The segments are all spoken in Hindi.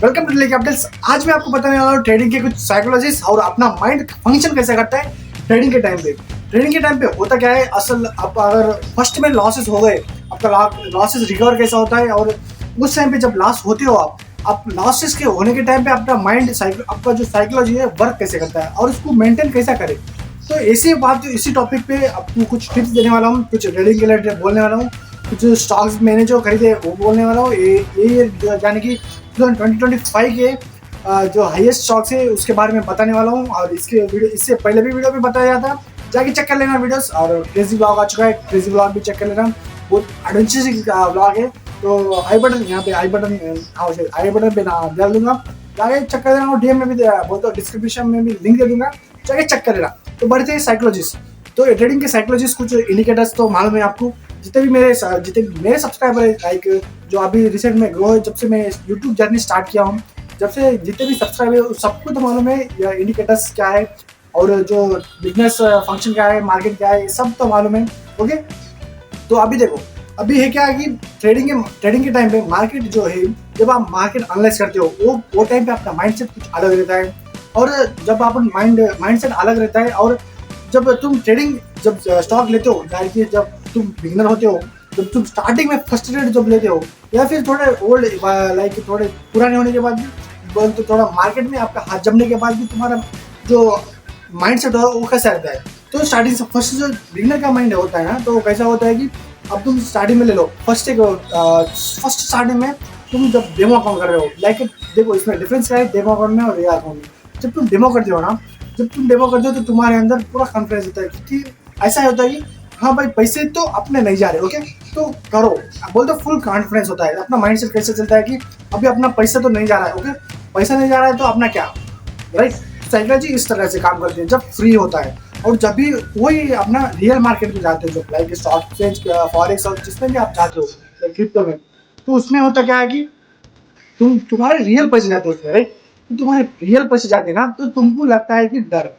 Welcome to daily Capitals. आज मैं आपको बताने वाला हूँ ट्रेडिंग के कुछ साइकोलॉजीज और अपना माइंड फंक्शन कैसे करता है ट्रेडिंग के टाइम पे। ट्रेडिंग के टाइम पे होता क्या है, असल आप अगर फर्स्ट में लॉसेस हो गए, आपका लॉसेस रिकवर कैसा होता है, और उस टाइम पे जब लॉस होते हो आप लॉसेस के होने के टाइम पे अपना माइंड आपका जो साइकोलॉजी है वर्क कैसे करता है और उसको मेंटेन कैसा करे। तो ऐसी बात, इसी टॉपिक पे आपको कुछ टिप्स देने वाला हूँ, कुछ ट्रेडिंग के लिए बोलने वाला हूँ, कुछ स्टॉक्स मैंने जो खरीदे वो बोलने वाला हूँ। ये यानी कि 2025 के जो हाईएस्ट स्टॉक्स है उसके बारे में बताने वाला हूँ। और इसके वीडियो इससे पहले भी वीडियो में बताया था, जाके चेक कर लेना वीडियोस। और क्रेजी ब्लॉग आ चुका है, क्रेजी ब्लॉग भी चेक कर लेना, बहुत एडवेंचरस ब्लॉग है। तो आई बटन यहाँ पे आई बटन पे ना डाल दूंगा, जाके चेक कर लेना। डीएम में भी बोलते हो, डिस्क्रिप्शन में भी लिंक दे दूंगा, जाके चेक कर लेना। तो बढ़ते हैं साइकोलॉजिस्ट। तो ट्रेडिंग के साइकोलॉजिस्ट कुछ इंडिकेटर्स तो मालूम है आपको। जितने भी मेरे सब्सक्राइबर है, लाइक जो अभी रिसेंट में ग्रो है, जब से मैं यूट्यूब जर्नी स्टार्ट किया हूँ, जब से जितने भी सब्सक्राइबर है सबको तो मालूम है इंडिकेटर्स क्या है और जो बिजनेस फंक्शन क्या है, मार्केट क्या है, सब तो मालूम है। ओके, तो अभी देखो, अभी है क्या है कि ट्रेडिंग के टाइम पे मार्केट जो है, जब आप मार्केट एनालाइज करते हो वो टाइम पे आपका माइंडसेट कुछ अलग रहता है। और जब आप माइंडसेट अलग रहता है, और जब तुम ट्रेडिंग जब स्टॉक लेते हो, डायरेक्टली जब तुम बिगिनर होते हो, जब तुम स्टार्टिंग में फर्स्ट ट्रेड जब लेते हो, या फिर थोड़े ओल्ड लाइक थोड़े पुराने होने के बाद भी, तो थोड़ा मार्केट में आपका हाथ जमने के बाद भी तुम्हारा जो माइंड सेट हो वो कैसा रहता है। तो स्टार्टिंग से फर्स्ट जो बिगिनर का माइंड होता है ना, तो कैसा होता है कि अब तुम स्टार्टिंग में ले लो, फर्स्ट स्टार्टिंग में तुम जब डेमो अकाउंट कर रहे हो, लाइक देखो इसमें डिफरेंस क्या है डेमो अकाउंट में और रियल अकाउंट में। जब तुम डेमो करते हो ना, जब तुम डेमो करते हो तो तुम्हारे अंदर पूरा कॉन्फिडेंस होता है कि ऐसा होता है कि हाँ भाई पैसे तो अपने नहीं जा रहे। ओके, तो करो, बोलते फुल कॉन्फिडेंस होता है। अपना माइंडसेट कैसे चलता है कि अभी अपना पैसा तो नहीं जा रहा है। ओके, पैसा नहीं जा रहा है तो अपना क्या, राइट। साइकोलॉजी इस तरह से काम करती है जब फ्री होता है। और जब भी वही अपना रियल मार्केट में जाते हो, जो लाइक स्टॉक एक्सचेंज, फॉरेक्स और जिसमें भी आप जाते हो, क्रिप्टो में, तो उसमें होता क्या है कि तुम्हारे रियल पैसे जाते हैं उसमें, राइट। तो तुम्हारे रियल पैसे जाते हैं ना, तो तुमको लगता है कि डर,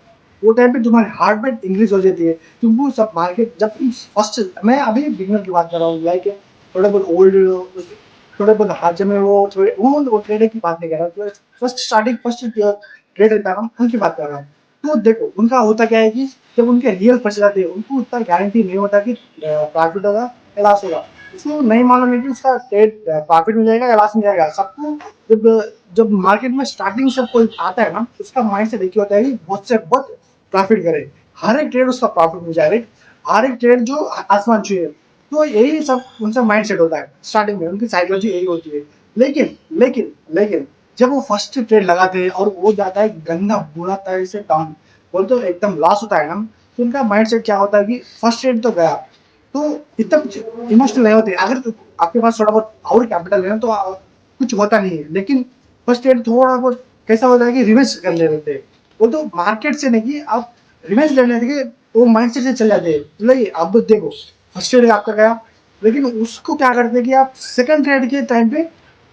वो टाइम पे तुम्हारी हार्ट बीट इंक्रीज हो जाती है। तुमको सब मार्केट जब तुम फर्स्ट, मैं अभी बिगनर की बात कर रहा हूँ, लाइक थोड़े बहुत ओल्ड, थोड़े बहुत हाथ जमे, वो ट्रेडर की बात नहीं कर रहा हूँ, फर्स्ट ट्रेडर था हम उनकी बात कर रहा हूँ। तो देखो उनका होता क्या है कि जब उनके रियल पैसे जाते हैं, उनको उतना गारंटी नहीं होता कि प्रॉफिट होगा या लॉस होगा। उसको नहीं मालूम है कि उसका ट्रेड प्रॉफिट में जाएगा या लॉस में जाएगा। सबको जब जब मार्केट में स्टार्टिंग से कोई आता है ना, उसका माइंड से देखिए होता है कि बहुत से बहुत प्रॉफिट करे, हर एक ट्रेड उसका प्रॉफिट में जाए, हर एक ट्रेड जो आसमान छुए। तो यही सब उनका माइंड सेट होता है स्टार्टिंग में, उनकी साइकोलॉजी यही होती है। लेकिन लेकिन लेकिन जब वो फर्स्ट ट्रेड लगाते हैं और वो जाता है गंदा बुरा तरह से डाउन, बोल तो एकदम लॉस होता है ना, तो उनका माइंड सेट क्या होता है कि फर्स्ट ट्रेड तो गया, तो इतना इमोशनल नहीं होते। अगर आपके पास थोड़ा बहुत और कैपिटल है ना, तो कुछ होता नहीं है। लेकिन फर्स्ट एड थोड़ा बहुत कैसा होता है कि रिवेंज कर ले लेते हैं। वो तो मार्केट से नहीं, आप रिवेंज लेने के वो माइंडसेट से चल जाते हैं। मतलब अब देखो, फर्स्ट एड आपका गया, लेकिन उसको क्या करते हैं कि आप सेकंड ट्रेड के टाइम पे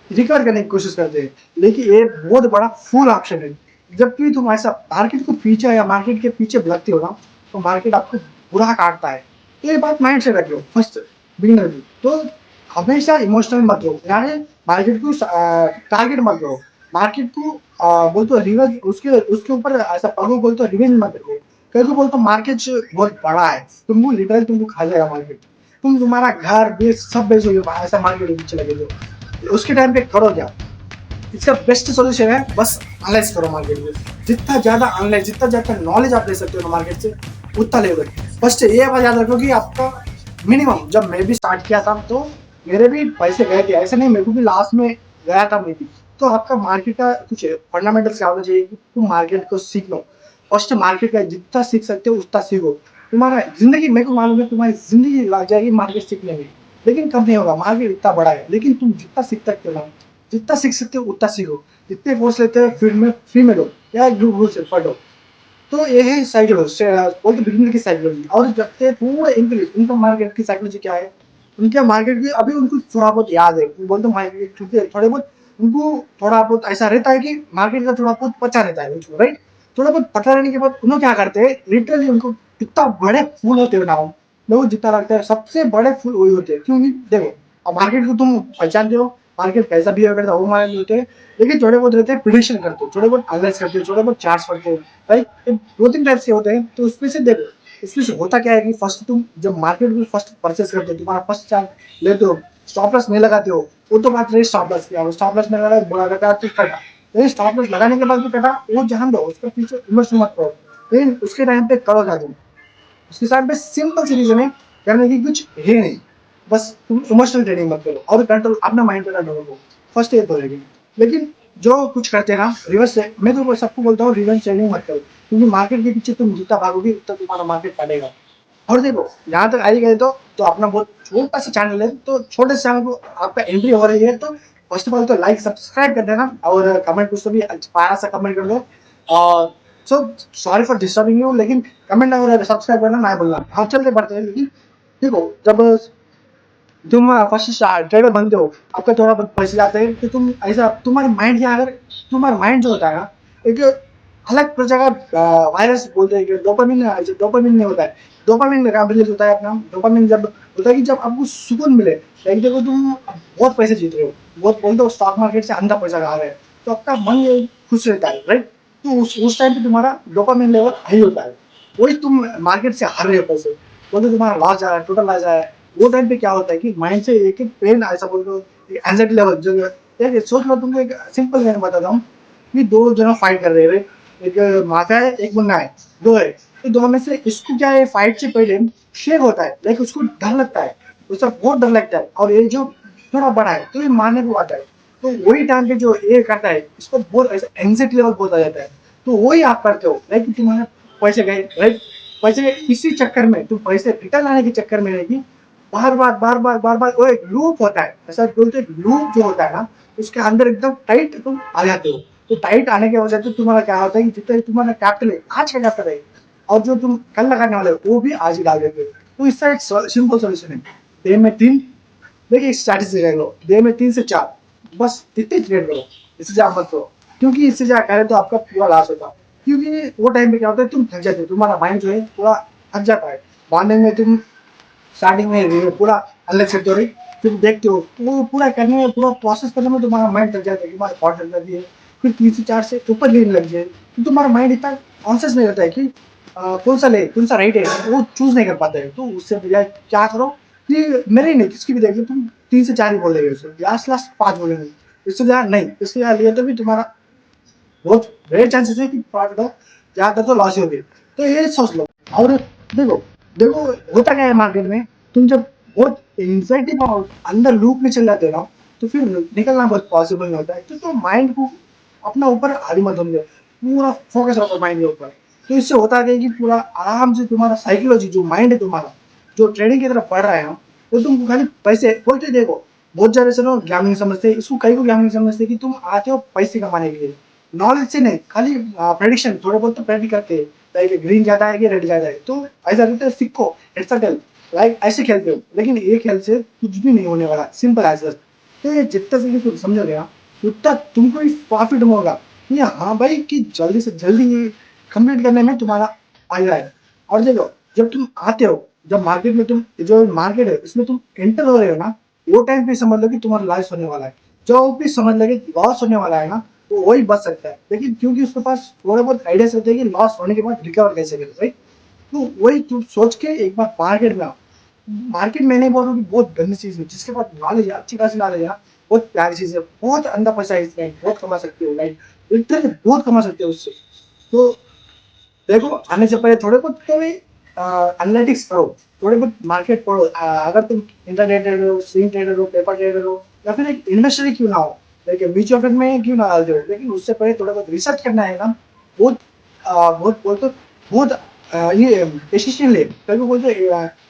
रिकवर करने की कोशिश करते हैं। लेकिन ये बहुत बड़ा फुल ऑप्शन है। जबकि तुम ऐसा मार्केट को पीछे या मार्केट के पीछे भटकते हो ना, तो मार्केट आपको बुरा काटता है। तो ये बात माइंड से रखियो फर्स्ट बिगिनर में। तो हमेशा इमोशनल मत रहो, यानी मार्केट को टारगेट मत करो, मार्केट को बोलते हो रिवेंज, उसके उसके ऊपर ऐसा पढ़ो, बोलते हो रिवेंज मत करो। कहीं को बोलते मार्केट बहुत बड़ा है, तुमको लिटरली तुमको खा जाएगा मार्केट। तुम्हारा घर बेच सब बेचोगे ऐसा मार्केट के पीछे लगे जो, उसके टाइम पे करो क्या। इसका बेस्ट सोल्यूशन है बस एनालाइज करो मार्केट में। जितना ज्यादा एनालाइज, जितना ज्यादा नॉलेज आप ले सकते हो ना मार्केट से, उतना ले। फर्स्ट ये बात याद रखो कि आपका मिनिमम, जब मैं भी स्टार्ट किया था तो मेरे भी पैसे गए थे, ऐसे नहीं, मेरे को भी लास्ट में गया था मैं भी। तो आपका मार्केट का कुछ फंडामेंटल्स क्या होना चाहिए कि तुम मार्केट को सीख लो। फर्स्ट मार्केट का जितना सीख सकते हो उतना सीखो। तुम्हारा जिंदगी, मेरे को मालूम है तुम्हारी जिंदगी लग जाएगी मार्केट सीखने में, लेकिन कब नहीं होगा। मार्केट इतना बड़ा है, लेकिन तुम जितना सीख सकते हो ना, जितना सीख सकते हो उतना सीखो। जितने कोर्स लेते हैं फ्री में लो या ग्रुप से पढ़ो। तो ये है साइकोलॉजी, बोलते बिगिनर की साइकोलॉजी। और जब से पूरे इंग्लिश, उनका मार्केट की साइकोलॉजी क्या है, उनके मार्केट की अभी उनको थोड़ा बहुत याद है, बोलते मार्केट क्योंकि थोड़े बहुत उनको थोड़ा बहुत ऐसा रहता है कि मार्केट का थोड़ा बहुत पता रहता है उनको, राइट। थोड़ा बहुत पता रहने के बाद उन्होंने क्या करते हैं, लिटरली उनको कितना बड़े फूल होते हो ना, लोग जितना लगता है सबसे बड़े फूल वही होते हैं। क्योंकि देखो, अब मार्केट को तुम पहचानते हो, मार्केट कैसा बिहेव करता है वो हमारे नहीं होते हैं, लेकिन थोड़े बहुत रहते हैं प्रिडिक्शन करते हो, थोड़े बहुत एनालाइज करते हो, थोड़े बहुत चार्ट्स पढ़ते हो, राइट। दो तीन टाइप से होते हैं। तो उसमें से देखो, इसमें से होता क्या है कि फर्स्ट तुम जब मार्केट में फर्स्ट परचेस करते हो, तुम्हारा फर्स्ट चार्ट लेते हो, स्टॉप लॉस नहीं लगाते हो, वो तो बात रही स्टॉप लॉस की, स्टॉप लॉस नहीं लगा बुरा लगा तो कटा, लेकिन स्टॉप लॉस लगाने के बाद भी कटा वो जान दो, उसके पीछे इन्वेस्ट मत करो, लेकिन उसके टाइम पे करो क्या तुम, उसके साथ पे सिंपल सी रीजन है, करने की कुछ है नहीं, बस तुम इमोशनल ट्रेडिंग मत करो और कंट्रोल अपना माइंड पे कंट्रोल करो, फर्स्ट ये तो रहेगी। लेकिन जो कुछ करते हैं ना रिवर्स से, मैं तो सबको बोलता हूँ रिवर्स ट्रेडिंग मत करो, क्योंकि मार्केट के पीछे तुम जितना भागोगे उतना तुम्हारा मार्केट काटेगा। और देखो यहाँ तक आई गए तो अपना बहुत छोटा सा चैनल है, तो छोटे से चैनल को आपका एंट्री हो रही है तो फर्स्ट ऑफ ऑल तो लाइक सब्सक्राइब कर देना और कमेंट कुछ तो भी प्यारा सा कमेंट कर दो। और so sorry for disturbing you, लेकिन कमेंट और सब्सक्राइब करना ना बोलना। हाँ चलते बढ़ते हैं, लेकिन देखो जब तुम फर्स्ट ट्रेडर बनते हो, आपका थोड़ा बहुत पैसे आते हैं, तो तुम ऐसा तुम्हारे माइंड क्या, अगर तुम्हारा माइंड जो होता है ना एक अलग प्रकार का वायरस बोलते हैं कि डोपामिन, डोपामिन नहीं होता है, डोपामिन का रिलीज होता है अपना, डोपामिन जब होता है कि जब आपको सुकून मिले, लाइक देखो तुम बहुत पैसे जीत रहे हो, बहुत बोलते हो स्टॉक मार्केट से अंधा पैसा खा रहे हैं, तो आपका मन खुश रहता है, राइट। तो उस टाइम पे तुम्हारा डोपामिन लेवल हाई होता है, वही तुम मार्केट से हार रहे हो पैसे, बोलते तुम्हारा लॉस जा रहा है, टोटल लॉस जा रहा है, वो टाइम पे क्या होता है कि माइंड से एक एक पेन ऐसा बोल दो, एंजाइटी लेवल जो एक सोच लो, तुमको एक सिंपल मैंने बताता हूँ कि दो जना फाइट कर रहे हैं, एक माता है एक मुन्ना है, दो है, तो दोनों में से इसको क्या है फाइट से पहले शेक होता है, लाइक उसको डर लगता है, उसका बहुत डर लगता है, और ये जो थोड़ा बड़ा है तो ये मारने को आता है, तो वही टाइम पे जो ये करता है इसको बहुत ऐसा एंजाइटी लेवल बहुत आ जाता है, तो वही आप करते हो, लाइक तुम्हारे पैसे गए, राइट, पैसे इसी चक्कर में तुम पैसे रिटर्न लाने के चक्कर में रहेगी, बार बार वो एक लूप होता है, ऐसा बोलते लूप जो होता है ना, उसके अंदर एकदम टाइट तुम आ जाते हो, तो टाइट आने की वजह से तुम्हारा क्या होता है कि जितना तुम्हारा कैपिटल है आज का कैपिटल है, और जो तुम कल लगाने वाले हो वो भी आज ही डाल देते हो, तो इसका एक सिंपल सोल्यूशन है, डे में 3, देखिए स्ट्रैटेजी रख लो, डे में 3 से 4, बस इतने ट्रेड करो, इससे ज्यादा मत करो, क्योंकि इससे ज्यादा करें तो आपका पूरा लॉस होता है, क्योंकि वो टाइम पे क्या होता है तुम थक जाते हो, तुम्हारा माइंड जो है पूरा थक जाता है, मॉर्निंग में तुम स्टार्टिंग में पूरा अलग से रही, फिर देखते हो वो पूरा करने में, पूरा प्रोसेस करने में तुम्हारा माइंड थक जाता है, तुम्हारा थॉट चल जाती है, फिर 3 से 4 से ऊपर लेने लग जाए, तो तुम्हारा माइंड इतना कॉन्शियस नहीं रहता है कि कौन सा ले कौन सा राइट है वो चूज नहीं कर पाते हैं, तो उससे बजाय क्या करो कि मेरे ही नहीं किसकी भी देख लो, तुम 3 से 4 ही बोल देंगे, उससे लास्ट लास्ट 5 बोलेंगे, इससे ज्यादा नहीं, इससे ज्यादा लिए तो भी तुम्हारा बहुत रेयर चांसेस है कि प्रॉफिट हो, ज्यादा तो लॉस ही होगी, तो ये सोच लो। और देखो देखो होता क्या है मार्केट में, तुम जब बहुत एंजाइटी अंदर लूप में चल जाते हो ना, तो फिर निकलना बहुत पॉसिबल नहीं होता है, तो माइंड को अपना ऊपर हावी मत होने दो, पूरा फोकस रखो माइंड के ऊपर, तो इससे होता है कि पूरा आराम से तुम्हारा साइकोलॉजी जो माइंड है तुम्हारा जो ट्रेडिंग की तरफ बढ़ रहा है ना, तो तुम खाली पैसे बोलते देखो, बहुत ज्यादा से लोग गैम्बलिंग समझते हैं इसको, कई को गैम्बलिंग समझते हैं कि तुम आते हो पैसे कमाने के लिए, नॉलेज से नहीं, खाली प्रेडिक्शन थोड़े बहुत तो प्रेडिक्ट करते हैं, लाइक ग्रीन जाता है कि रेड जाता है, तो ऐसा रहता है सीखो, इट्स अ टेल, लाइक ऐसे खेलते हो, लेकिन ये खेल से कुछ भी नहीं होने वाला, सिंपल आंसर, तो ये जितना से तुम समझोगे ना उतना तुमको भी प्रॉफिट होगा, ये हाँ भाई कि जल्दी से जल्दी ये कंप्लीट करने में तुम्हारा फायदा है। और देखो जब तुम आते हो, जब मार्केट में तुम जो मार्केट है इसमें तुम एंटर हो रहे हो ना, वो टाइम पे समझ लो कि तुम्हारा लॉस होने वाला है, जो भी समझ लगे लॉस होने वाला है ना, तो वही बच सकता है, लेकिन क्योंकि उसके पास थोड़े बहुत आइडियाज रहते हैं कि लॉस होने के बाद रिकवर कैसे करें, राइट, तो वही तुम सोच के एक बार मार्केट में आओ, मार्केट में नहीं बोल रहा हूँ कि बहुत गंदी चीज है, जिसके पास नॉलेज है अच्छी खासी नॉलेज है ना, बहुत प्यारी चीज है, बहुत अंदर पैसा है इसमें, बहुत कमा सकते हो, लाइक लिटरली बहुत कमा सकते हो उससे, तो देखो आने से पहले थोड़े बहुत तो भी एनालिटिक्स करो, थोड़े बहुत मार्केट पढ़ो, अगर तुम इंटरनेट ट्रेडर हो, स्विंग ट्रेडर हो, पेपर ट्रेडर हो, या फिर एक इन्वेस्टर ही क्यों ना हो, लेकिन म्यूचुअल फंड में क्यों ना डालते हो, लेकिन उससे पहले थोड़ा बहुत रिसर्च करना है ना, बहुत बहुत बोलते बहुत ये डिसीजन ले, कभी बोलते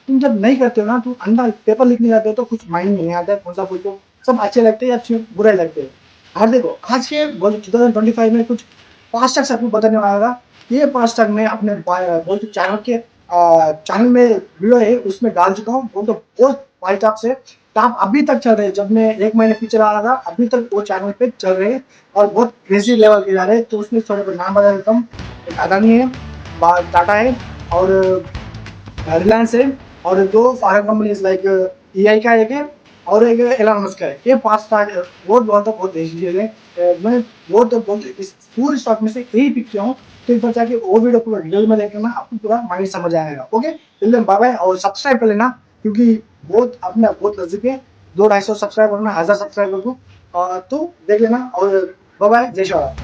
तुम जब नहीं करते हो ना, तुम अंदर पेपर लिखने जाते हो तो कुछ माइंड में नहीं आता है, कौन सा बोलते हो सब अच्छे लगते हैं या बुरे लगते हैं। और देखो आज के 2025 में कुछ 5 आपको बताने वाला था, ये 5 मैं अपने बोलते चैनल के चैनल में वीडियो है उसमें डाल चुका हूँ, वो तो बहुत वाइट आप से टॉप अभी तक चल रहे हैं, जब मैं 1 महीने पीछे आ रहा था अभी तक वो चैनल पे चल रहे हैं, और बहुत क्रेजी लेवल के जा रहे हैं, तो उसमें थोड़े बहुत नाम बता देता हूँ, एक अदानी है, टाटा है, और रिलायंस है, और दो फॉरेन कंपनीज लाइक EI का एक है, और एक एलन मस्क है, ये 5 स्टार बहुत देसी चीज़ है। मैं बहुत इस पूरे स्टॉक में से यही पिक किया हूँ, तो एक बार जाके वो वीडियो पूरा डिटेल में देख लेना, आपको पूरा माइंड समझ आएगा। ओके, चलिए बाय बाय, और सब्सक्राइब कर लेना, क्योंकि बहुत अपने बहुत नजदीक है, 200-250 सब्सक्राइब करना, 1000 सब्सक्राइबर को, तो देख लेना, और बाय बाय, जय श्री राम।